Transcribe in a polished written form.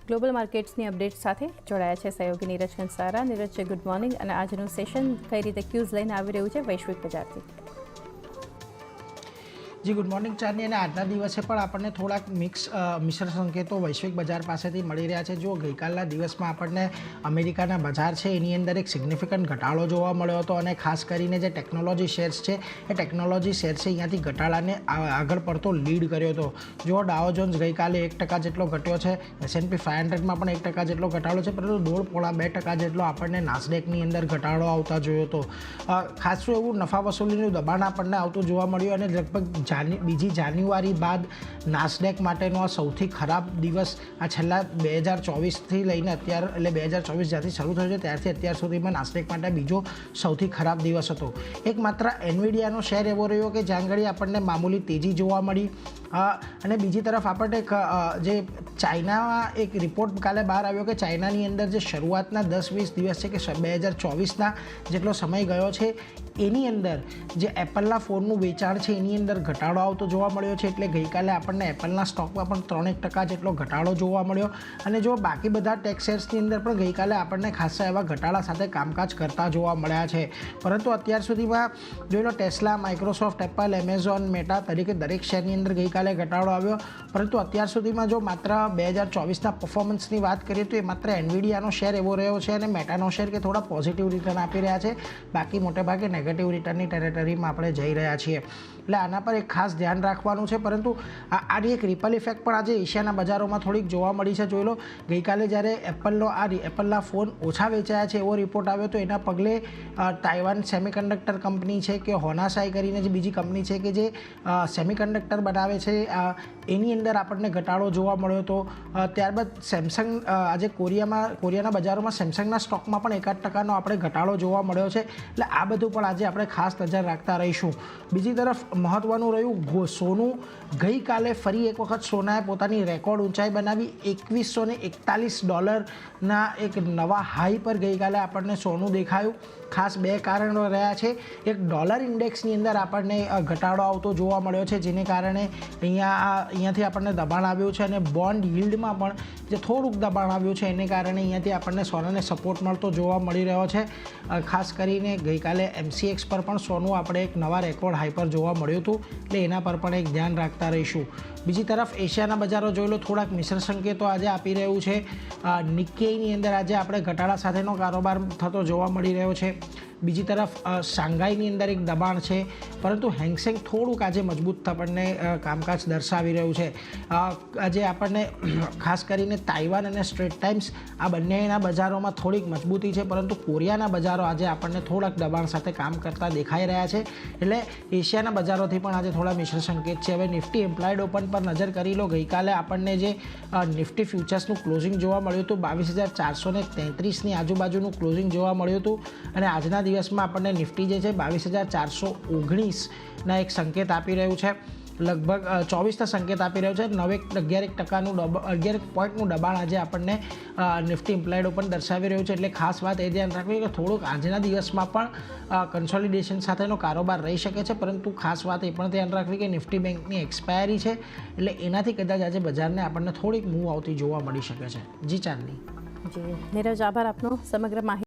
Global માર્કેટ્સની update સાથે જોડાયા છે સહયોગી નીરજ કંસારા. Neeraj, good morning. અને આજનું સેશન કઈ રીતે ક્યુઝ લઈને આવી રહ્યું છે વૈશ્વિક બજારથી? જી ગુડ મોર્નિંગ ચાંદની. અને આજના દિવસે પણ આપણને થોડાક મિશ્ર સંકેતો વૈશ્વિક બજાર પાસેથી મળી રહ્યા છે. જો ગઈકાલના દિવસમાં આપણને અમેરિકાના બજાર છે એની અંદર એક સિગ્નિફિકન્ટ ઘટાડો જોવા મળ્યો હતો, અને ખાસ કરીને જે ટેકનોલોજી શેર્સ છે એ ટેકનોલોજી શેર્સે અહીંયાથી ઘટાડાને આગળ પડતો લીડ કર્યો હતો. જો ડાઉ જોન્સ ગઈકાલે 1% જેટલો ઘટ્યો છે, S&P 500માં પણ 1% જેટલો ઘટાડો છે, પરંતુ 1.5-2% જેટલો આપણને નાસ્ડેકની અંદર ઘટાડો આવતા જોયો હતો. ખાસું એવું નફા વસૂલીનું દબાણ આપણને આવતું જોવા મળ્યું, અને લગભગ બીજી જાન્યુઆરી બાદ નાસ્ડેક માટેનો આ સૌથી ખરાબ દિવસ આ છેલ્લા 2024થી લઈને અત્યાર, એટલે 2024 જ્યારથી શરૂ થયો છે ત્યારથી અત્યાર સુધીમાં નાસ્ડેક માટે બીજો સૌથી ખરાબ દિવસ હતો. એક માત્ર એનવીડિયાનો શેર એવો રહ્યો કે જ્યાં આગળ આપણને મામૂલી તેજી જોવા મળી. અને બીજી તરફ આપણને જે ચાઇનામાં એક રિપોર્ટ કાલે બહાર આવ્યો કે ચાઇનાની અંદર જે શરૂઆતના 10-20 દિવસ છે કે 2024ના જેટલો સમય ગયો છે એની અંદર જે એપલના ફોનનું વેચાણ છે એની અંદર ઘટાડો આવતો જોવા મળ્યો છે. એટલે ગઈકાલે આપણને એપલના સ્ટોકમાં પણ 3% જેટલો ઘટાડો જોવા મળ્યો. અને જો બાકી બધા ટેક શેર્સની અંદર પણ ગઈકાલે આપણને ખાસા એવા ઘટાડા સાથે કામકાજ કરતા જોવા મળ્યા છે. પરંતુ અત્યાર સુધીમાં જોઈ લો, Tesla, Microsoft, Apple, Amazon, Meta તરીકે દરેક શેરની અંદર ગઈકાલે ઘટાડો આવ્યો. પરંતુ અત્યાર સુધીમાં જો માત્ર 2024ના પરફોર્મન્સની વાત કરીએ તો એ માત્ર એનવીડિયાનો શેર એવો રહ્યો છે અને મેટાનો શેર કે થોડા પોઝિટિવ રિટર્ન આપી રહ્યા છે. બાકી મોટેભાગે નેગેટિવ રિટર્નની ટેરેટરીમાં આપણે જઈ રહ્યા છીએ. એટલે આના પર એક ખાસ ધ્યાન રાખવાનું છે. પરંતુ આની એક રિપલ ઇફેક્ટ પણ આજે એશિયાના બજારોમાં થોડીક જોવા મળી છે. જોઈ લો, ગઈકાલે જ્યારે એપલના ફોન ઓછા વેચાયા છે એવો રિપોર્ટ આવ્યો તો એના પગલે તાઇવાન સેમિકન્ડક્ટર કંપની છે કે હોનાસાઈ કરીને જે બીજી કંપની છે કે જે સેમિકન્ડક્ટર બનાવે છે એની અંદર આપણને ઘટાડો જોવા મળ્યો હતો. ત્યારબાદ સેમસંગ, આજે કોરિયાના બજારોમાં સેમસંગના સ્ટોકમાં પણ 1% આપણે ઘટાડો જોવા મળ્યો છે. એટલે આ બધું પણ આજે આપણે ખાસ નજર રાખતા રહીશું. બીજી તરફ મહત્ત્વનું રહ્યું સોનું. ગઈકાલે ફરી એક વખત સોનાએ પોતાની રેકોર્ડ ઊંચાઈ બનાવી. $2141ના એક નવા હાઈ પર ગઈકાલે આપણને સોનું દેખાયું. ખાસ બે કારણો રહ્યા છે. એક ડોલર ઇન્ડેક્સની અંદર આપણને ઘટાડો આવતો જોવા મળ્યો છે, જેને કારણે અહીંયાથી આપણને દબાણ આવ્યું છે, અને બોન્ડ યીલ્ડમાં પણ જે થોડુંક દબાણ આવ્યું છે એને કારણે અહીંયાથી આપણને સોનાને સપોર્ટ મળતો જોવા મળી રહ્યો છે. ખાસ કરીને ગઈકાલે MCX પર પણ સોનું આપણે એક નવા રેકોર્ડ હાઈ પર જોવા મળ્યું હતું. એટલે એના પર પણ એક ધ્યાન રાખતા રહીશું. બીજી તરફ એશિયાના બજારો જોઈ લો, થોડાક મિશ્ર સંકેતો આજે આપી રહ્યું છે. નિક્કેઈની અંદર આજે આપણે ઘટાડા સાથેનો કારોબાર થતો જોવા મળી રહ્યો છે. બીજી તરફ શાંઘાઈની અંદર એક દબાણ છે, પરંતુ હેંગસેંગ થોડુંક આજે મજબૂત આપણને કામકાજ દર્શાવી રહ્યું છે. આજે આપણને ખાસ કરીને તાઇવાન અને સ્ટ્રેટ ટાઈમ્સ આ બંનેના બજારોમાં થોડીક મજબૂતી છે, પરંતુ કોરિયાના બજારો આજે આપણને થોડાક દબાણ સાથે કામ કરતા દેખાઈ રહ્યા છે. એટલે એશિયાના બજારોથી પણ આજે થોડા મિશ્ર સંકેત છે. હવે નિફ્ટી એમ્પ્લોયડ ઓપન પર નજર કરી લો. ગઈકાલે આપણને જે નિફ્ટી ફ્યુચર્સનું ક્લોઝિંગ જોવા મળ્યું હતું 22,433ની આજુબાજુનું ક્લોઝિંગ જોવા મળ્યું હતું. અને આજના દિવસમાં આપણને નિફ્ટી જે છે 22,419ના એક સંકેત આપી રહ્યું છે. લગભગ 24ના સંકેત આપી રહ્યો છે. 11 પોઈન્ટનું દબાણ આજે આપણને નિફ્ટી એમ્પ્લોયડ ઓપન દર્શાવી રહ્યું છે. એટલે ખાસ વાત એ ધ્યાન રાખવી કે થોડુંક આજના દિવસમાં પણ કન્સોલિડેશન સાથેનો કારોબાર રહી શકે છે. પરંતુ ખાસ વાત એ પણ ધ્યાન રાખવી કે નિફ્ટી બેંકની એક્સપાયરી છે, એટલે એનાથી કદાચ આજે બજારને આપણને થોડીક મૂવ આવતી જોવા મળી શકે છે. જી ચાંદની. જી નીરજ, આભાર આપનો સમગ્ર માહિતી